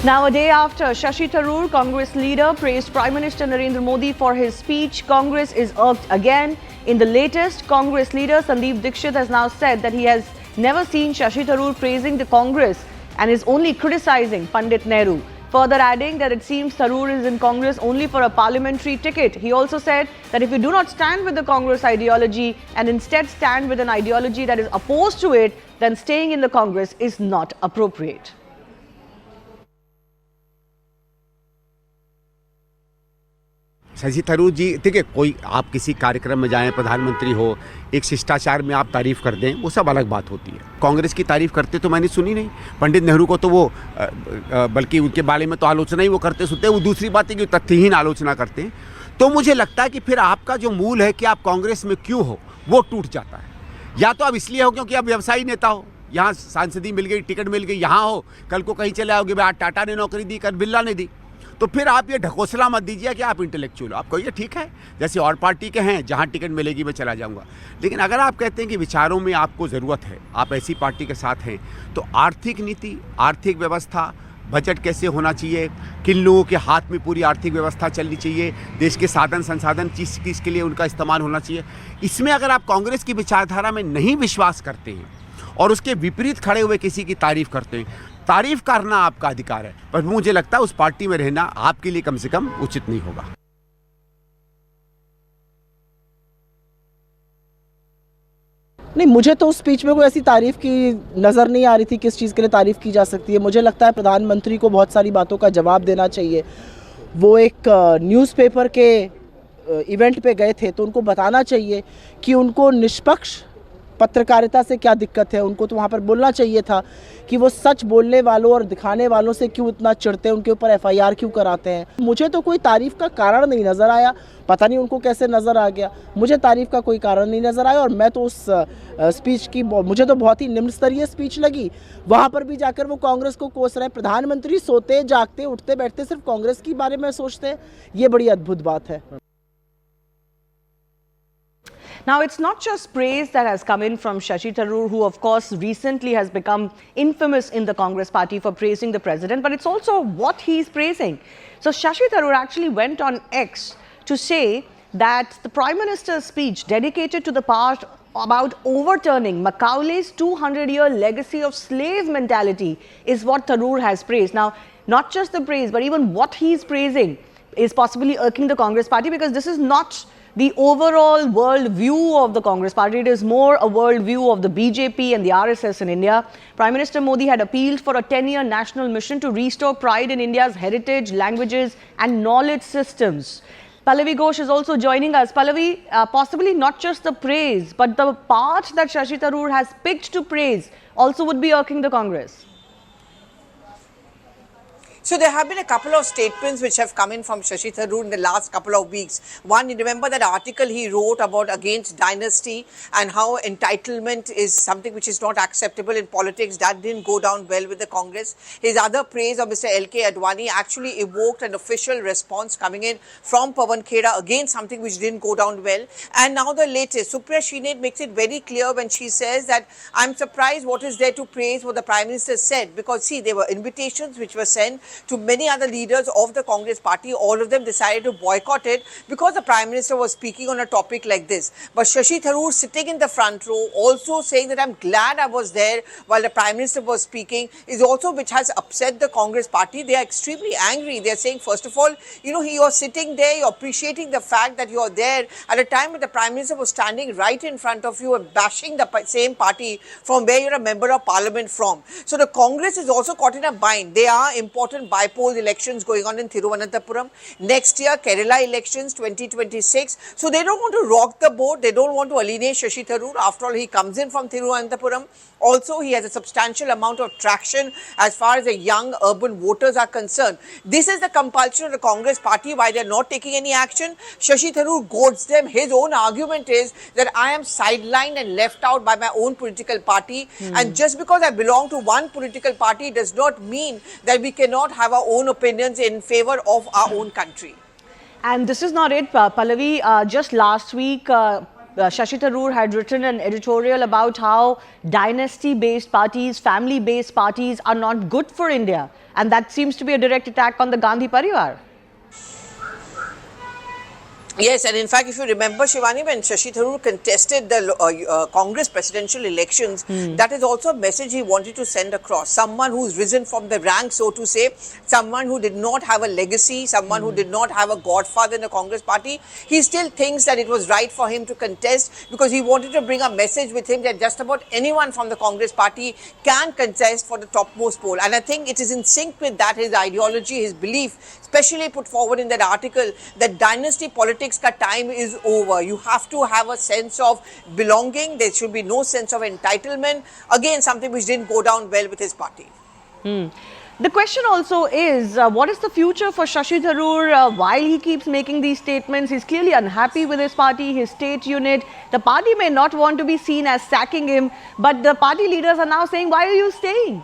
Now, a day after Shashi Tharoor, Congress leader, praised Prime Minister Narendra Modi for his speech, Congress is irked again. In the latest, Congress leader Sandeep Dixit has now said that he has never seen Shashi Tharoor praising the Congress and is only criticizing Pandit Nehru. Further adding that it seems Tharoor is in Congress only for a parliamentary ticket. He also said that if you do not stand with the Congress ideology and instead stand with an ideology that is opposed to it, then staying in the Congress is not appropriate. Shashi Tharoor जी, देखिए, कोई आप किसी कार्यक्रम में जाएं, प्रधानमंत्री हो, एक शिष्टाचार में आप तारीफ़ कर दें, वो सब अलग बात होती है। कांग्रेस की तारीफ़ करते तो मैंने सुनी नहीं। पंडित नेहरू को तो वो बल्कि उनके बारे में तो आलोचना ही वो करते सुनते हैं। वो दूसरी बात है कि तथ्यहीन आलोचना करते हैं। तो मुझे लगता है कि फिर आपका जो मूल है कि आप कांग्रेस में क्यों हो, वो टूट जाता है। या तो आप इसलिए हो क्योंकि आप व्यवसायी नेता हो, यहाँ सांसदी मिल गई, टिकट मिल गई, यहाँ हो, कल को कहीं चले आओगे, आज टाटा ने नौकरी दी, कल बिरला ने दी। तो फिर आप ये ढकोसला मत दीजिए कि आप इंटेलेक्चुअल हो। आपको ये ठीक है, जैसे और पार्टी के हैं, जहाँ टिकट मिलेगी मैं चला जाऊँगा। लेकिन अगर आप कहते हैं कि विचारों में आपको ज़रूरत है, आप ऐसी पार्टी के साथ हैं, तो आर्थिक नीति, आर्थिक व्यवस्था, बजट कैसे होना चाहिए, किन लोगों के हाथ में पूरी आर्थिक व्यवस्था चलनी चाहिए, देश के साधन संसाधन किस के लिए उनका इस्तेमाल होना चाहिए, इसमें अगर आप कांग्रेस की विचारधारा में नहीं विश्वास करते हैं और उसके विपरीत खड़े हुए किसी की तारीफ़ करते हैं, तारीफ करना आपका अधिकार है, पर मुझे लगता है उस पार्टी में रहना आपके लिए कम से कम उचित नहीं होगा। नहीं, मुझे तो उस स्पीच में कोई ऐसी तारीफ की नज़र नहीं आ रही थी किस चीज़ के लिए तारीफ़ की जा सकती है। मुझे लगता है प्रधानमंत्री को बहुत सारी बातों का जवाब देना चाहिए। वो एक न्यूज़पेपर के इवेंट पे गए थे तो उनको बताना चाहिए कि उनको निष्पक्ष पत्रकारिता से क्या दिक्कत है। उनको तो वहाँ पर बोलना चाहिए था कि वो सच बोलने वालों और दिखाने वालों से क्यों इतना चिढ़ते हैं, उनके ऊपर एफआईआर क्यों कराते हैं। मुझे तो कोई तारीफ़ का कारण नहीं नज़र आया, पता नहीं उनको कैसे नज़र आ गया। मुझे तारीफ़ का कोई कारण नहीं नज़र आया और मैं तो उस स्पीच की, मुझे तो बहुत ही निम्न स्तरीय स्पीच लगी। वहाँ पर भी जाकर वो कांग्रेस को कोस रहे। प्रधानमंत्री सोते जागते उठते बैठते सिर्फ कांग्रेस के बारे में सोचते हैं, ये बड़ी अद्भुत बात है। Now, it's not just praise that has come in from Shashi Tharoor, who of course recently has become infamous in the Congress party for praising the president, but it's also what he's praising. So Shashi Tharoor actually went on X to say that the Prime Minister's speech dedicated to the part about overturning Macaulay's 200-year legacy of slave mentality is what Tharoor has praised. Now, not just the praise, but even what he's praising is possibly irking the Congress party, because this is not the overall world view of the Congress party. It is more a world view of the BJP and the RSS in India. Prime Minister Modi had appealed for a 10-year national mission to restore pride in India's heritage, languages and knowledge systems. Pallavi Ghosh is also joining us. Pallavi, possibly not just the praise, but the part that Shashi Tharoor has picked to praise also would be irking the Congress. So there have been a couple of statements which have come in from Shashi Tharoor in the last couple of weeks. One, you remember that article he wrote about against dynasty and how entitlement is something which is not acceptable in politics. That didn't go down well with the Congress. His other praise of Mr. L.K. Advani actually evoked an official response coming in from Pawan Khera against something which didn't go down well. And now the latest, Supriya Shrinate makes it very clear when she says that I'm surprised what is there to praise what the Prime Minister said, because see, there were invitations which were sent to many other leaders of the Congress party. All of them decided to boycott it because the Prime Minister was speaking on a topic like this. But Shashi Tharoor sitting in the front row also saying that I'm glad I was there while the Prime Minister was speaking is also which has upset the Congress party. They are extremely angry. They are saying, first of all, you know, you're sitting there, you're appreciating the fact that you're there at a time when the Prime Minister was standing right in front of you and bashing the same party from where you're a member of parliament from. So the Congress is also caught in a bind. There are important by-poll elections going on in Thiruvananthapuram. Next year, Kerala elections 2026. So they don't want to rock the boat. They don't want to alienate Shashi Tharoor. After all, he comes in from Thiruvananthapuram. Also, he has a substantial amount of traction as far as the young urban voters are concerned. This is the compulsion of the Congress party why they are not taking any action. Shashi Tharoor goads them. His own argument is that I am sidelined and left out by my own political party. And just because I belong to one political party does not mean that we cannot have our own opinions in favor of our own country. And this is not it, Pallavi. Just last week, Shashi Tharoor had written an editorial about how dynasty-based parties, family-based parties are not good for India. And that seems to be a direct attack on the Gandhi Parivar. Yes, and in fact, if you remember, Shivani, when Shashi Tharoor contested the Congress presidential elections, that is also a message he wanted to send across. Someone who's risen from the ranks, so to say, someone who did not have a legacy, someone who did not have a godfather in the Congress party, he still thinks that it was right for him to contest because he wanted to bring a message with him that just about anyone from the Congress party can contest for the topmost poll. And I think it is in sync with that, his ideology, his belief, especially put forward in that article, that dynasty politics ka time is over. You have to have a sense of belonging. There should be no sense of entitlement. Again, something which didn't go down well with his party. The question also is, what is the future for Shashi Tharoor while he keeps making these statements? He's clearly unhappy with his party, his state unit. The party may not want to be seen as sacking him, but the party leaders are now saying, why are you staying?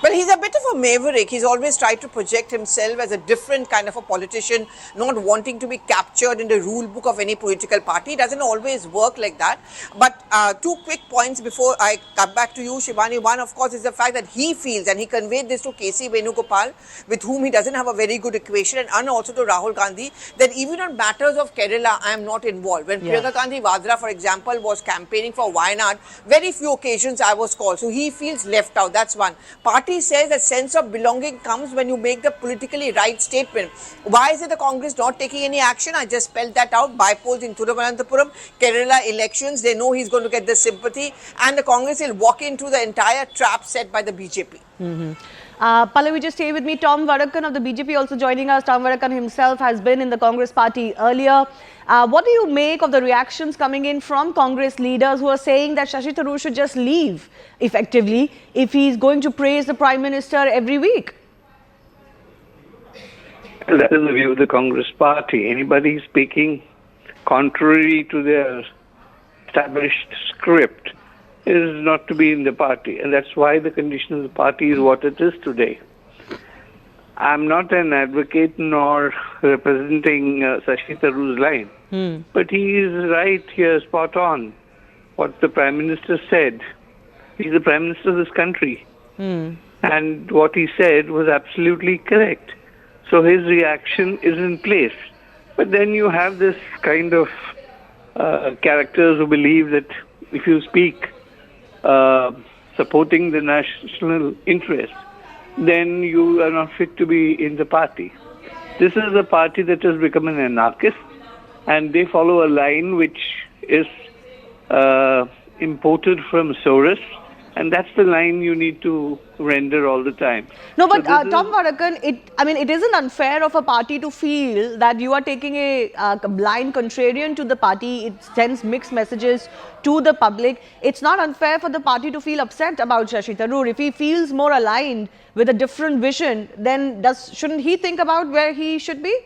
Well, he's a bit of a maverick. He's always tried to project himself as a different kind of a politician, not wanting to be captured in the rule book of any political party. It doesn't always work like that. But two quick points before I come back to you, Shivani. One, of course, is the fact that he feels, and he conveyed this to K.C. Venugopal, with whom he doesn't have a very good equation, and also to Rahul Gandhi, that even on matters of Kerala, I am not involved. When Priyanka Gandhi Vadra, for example, was campaigning for Wayanad, very few occasions I was called. So he feels left out. That's one. Party says that sense of belonging comes when you make the politically right statement. Why is it the Congress not taking any action? I just spelled that out. By-polls in Thiruvananthapuram, Kerala elections, they know he's going to get the sympathy, and the Congress will walk into the entire trap set by the BJP. Pallavi, just stay with me. Tom Varakan of the BJP also joining us. Tom Varakan himself has been in the Congress party earlier. What do you make of the reactions coming in from Congress leaders who are saying that Shashi Tharoor should just leave effectively if he's going to praise the Prime Minister every week? That is the view of the Congress party. Anybody speaking contrary to their established script is not to be in the party, and that's why the condition of the party is what it is today. I'm not an advocate nor representing Shashi Tharoor's line, but he is right here, spot on. What the Prime Minister said, he's the Prime Minister of this country, and what he said was absolutely correct. So his reaction is in place. But then you have this kind of characters who believe that if you speak supporting the national interest, then you are not fit to be in the party. This is a party that has become an anarchist, and they follow a line which is imported from Soros, and that's the line you need to render all the time. No, but so Tom Varakan, it isn't unfair of a party to feel that you are taking a blind contrarian to the party. It sends mixed messages to the public. It's not unfair for the party to feel upset about Shashi Tharoor. If he feels more aligned with a different vision, then shouldn't he think about where he should be?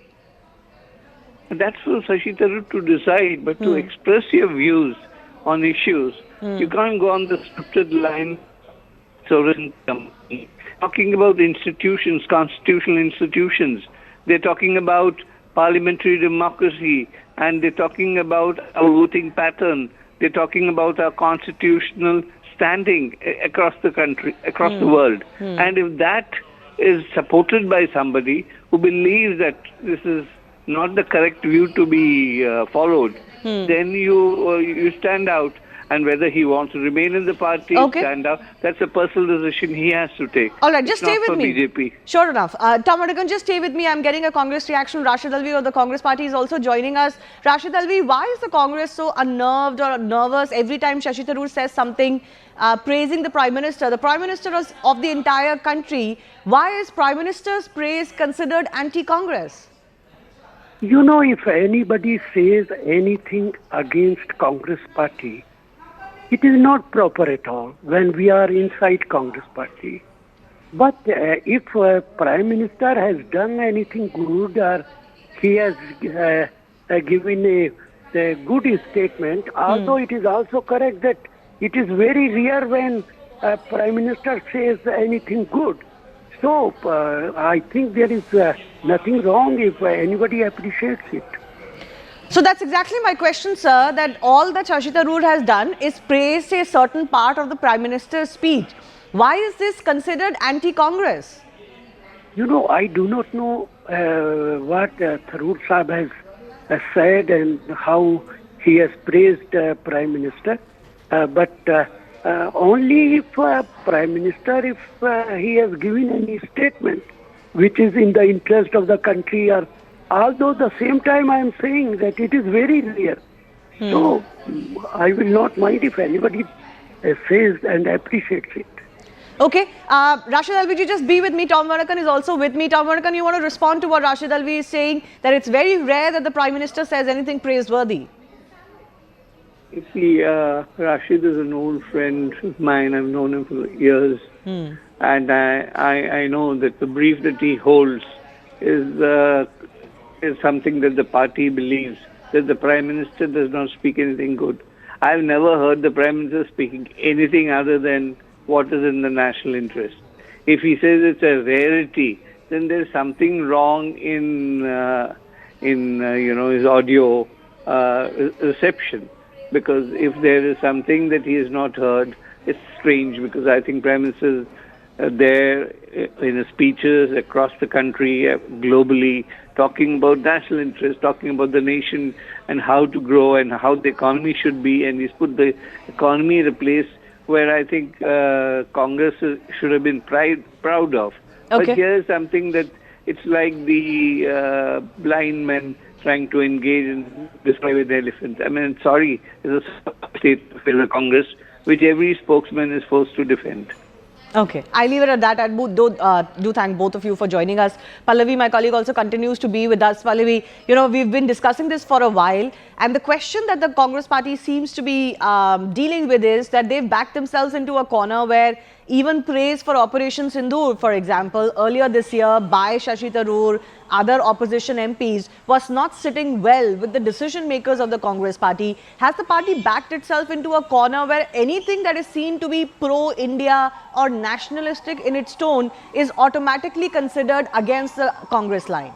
That's for Shashi Tharoor to decide, but to express your views on issues, you can't go on the scripted line. Talking about institutions, constitutional institutions, they're talking about parliamentary democracy, and they're talking about our voting pattern, they're talking about our constitutional standing across the country, across the world. And if that is supported by somebody who believes that this is not the correct view to be followed, then you stand out. And whether he wants to remain in the party, stand out, that's a personal decision he has to take. All right, just stay with me. BJP. Sure enough. Tom Varakan, just stay with me. I'm getting a Congress reaction. Rashid Alvi of the Congress party is also joining us. Rashid Alvi, why is the Congress so unnerved or nervous every time Shashi Tharoor says something praising the Prime Minister? The Prime Minister of the entire country. Why is Prime Minister's praise considered anti-Congress? You know, if anybody says anything against Congress party, it is not proper at all when we are inside Congress party. But if Prime Minister has done anything good or he has given a good statement, although it is also correct that it is very rare when Prime Minister says anything good. So I think there is nothing wrong if anybody appreciates it. So that's exactly my question, sir, that all that Shashi Tharoor has done is praise a certain part of the Prime Minister's speech. Why is this considered anti-Congress? You know, I do not know what Tharoor Saab has said and how he has praised Prime Minister. But only if Prime Minister, if he has given any statement which is in the interest of the country, or although the same time I am saying that it is very rare. So I will not mind if anybody says and appreciates it. Okay, Rashid Alvi, just be with me. Tom Varakan is also with me. Tom Varakan, you want to respond to what Rashid Alvi is saying, that it's very rare that the Prime Minister says anything praiseworthy? You see, Rashid is an old friend of mine. I've known him for years. And I know that the brief that he holds is something that the party believes, that the Prime Minister does not speak anything good. I've never heard the Prime Minister speaking anything other than what is in the national interest. If he says it's a rarity, then there's something wrong in his audio reception. Because if there is something that he has not heard, it's strange, because I think Prime Ministers there in his speeches across the country, globally, talking about national interest, talking about the nation and how to grow and how the economy should be, and he's put the economy in a place where I think Congress should have been proud of. Okay. But here is something that it's like the blind men trying to engage in destroy with the elephant. I mean, sorry, it's a state of the Congress which every spokesman is forced to defend. Okay, I leave it at that. I do thank both of you for joining us. Pallavi, my colleague, also continues to be with us. Pallavi, we've been discussing this for a while, and the question that the Congress party seems to be dealing with is that they've backed themselves into a corner where even praise for Operation Sindoor, for example, earlier this year by Shashi Tharoor, other opposition MPs, was not sitting well with the decision makers of the Congress party. Has the party backed itself into a corner where anything that is seen to be pro-India or nationalistic in its tone is automatically considered against the Congress line?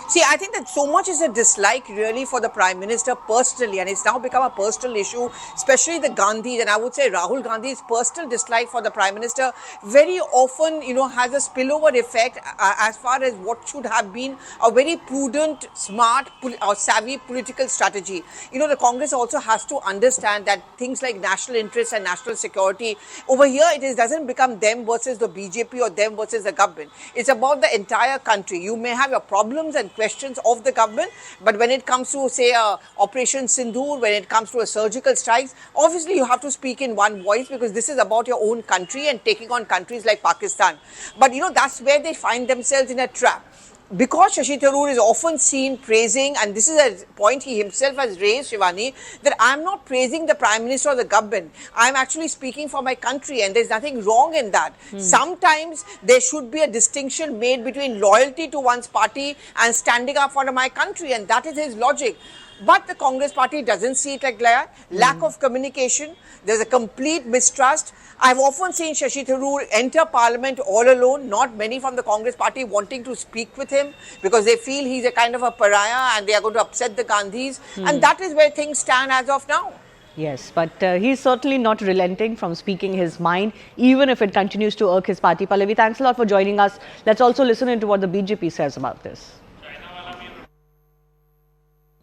See, I think that so much is a dislike really for the Prime Minister personally, and it's now become a personal issue, especially the Gandhis, and I would say Rahul Gandhi's personal dislike for the Prime Minister very often, has a spillover effect as far as what should have been a very prudent, smart or savvy political strategy. The Congress also has to understand that things like national interest and national security, over here it doesn't become them versus the BJP or them versus the government. It's about the entire country. You may have your problems and questions of the government, but when it comes to, say, Operation Sindoor, when it comes to a surgical strikes, obviously you have to speak in one voice, because this is about your own country and taking on countries like Pakistan. But that's where they find themselves in a trap. Because Shashi Tharoor is often seen praising, and this is a point he himself has raised, Shivani, that I'm not praising the Prime Minister or the government. I'm actually speaking for my country, and there's nothing wrong in that. Sometimes there should be a distinction made between loyalty to one's party and standing up for my country, and that is his logic. But the Congress party doesn't see it like that. Lack of communication. There's a complete mistrust. I've often seen Shashi Tharoor enter Parliament all alone, not many from the Congress party wanting to speak with him because they feel he's a kind of a pariah and they are going to upset the Gandhis. And that is where things stand as of now. Yes, but he's certainly not relenting from speaking his mind, even if it continues to irk his party. Pallavi, thanks a lot for joining us. Let's also listen into what the BJP says about this.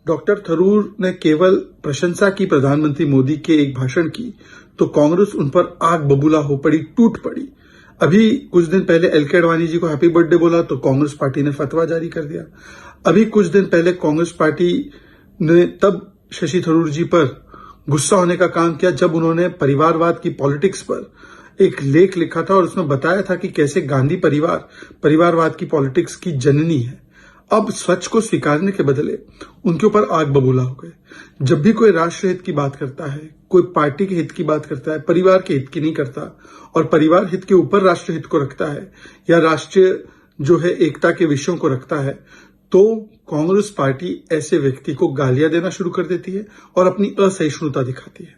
Doctor Tharoor ने केवल प्रशंसा की प्रधानमंत्री मोदी के एक भाषण की तो कांग्रेस उन पर आग बबूला हो पड़ी, टूट पड़ी। अभी कुछ दिन पहले एलके अडवाणी जी को हैप्पी बर्थडे बोला तो कांग्रेस पार्टी ने फतवा जारी कर दिया। अभी कुछ दिन पहले कांग्रेस पार्टी ने तब शशि थरूर जी पर गुस्सा होने का काम किया जब उन्होंने परिवारवाद की पॉलिटिक्स पर एक लेख लिखा था और उसमें बताया था कि कैसे गांधी परिवार परिवारवाद की पॉलिटिक्स की जननी है। अब सच को स्वीकारने के बदले उनके ऊपर आग बबूला हो गए। जब भी कोई राष्ट्र हित की बात करता है, कोई पार्टी के हित की बात करता है, परिवार के हित की नहीं करता और परिवार हित के ऊपर राष्ट्र हित को रखता है या राष्ट्रीय जो है एकता के विषयों को रखता है, तो कांग्रेस पार्टी ऐसे व्यक्ति को गालियां देना शुरू कर देती है और अपनी असहिष्णुता दिखाती है।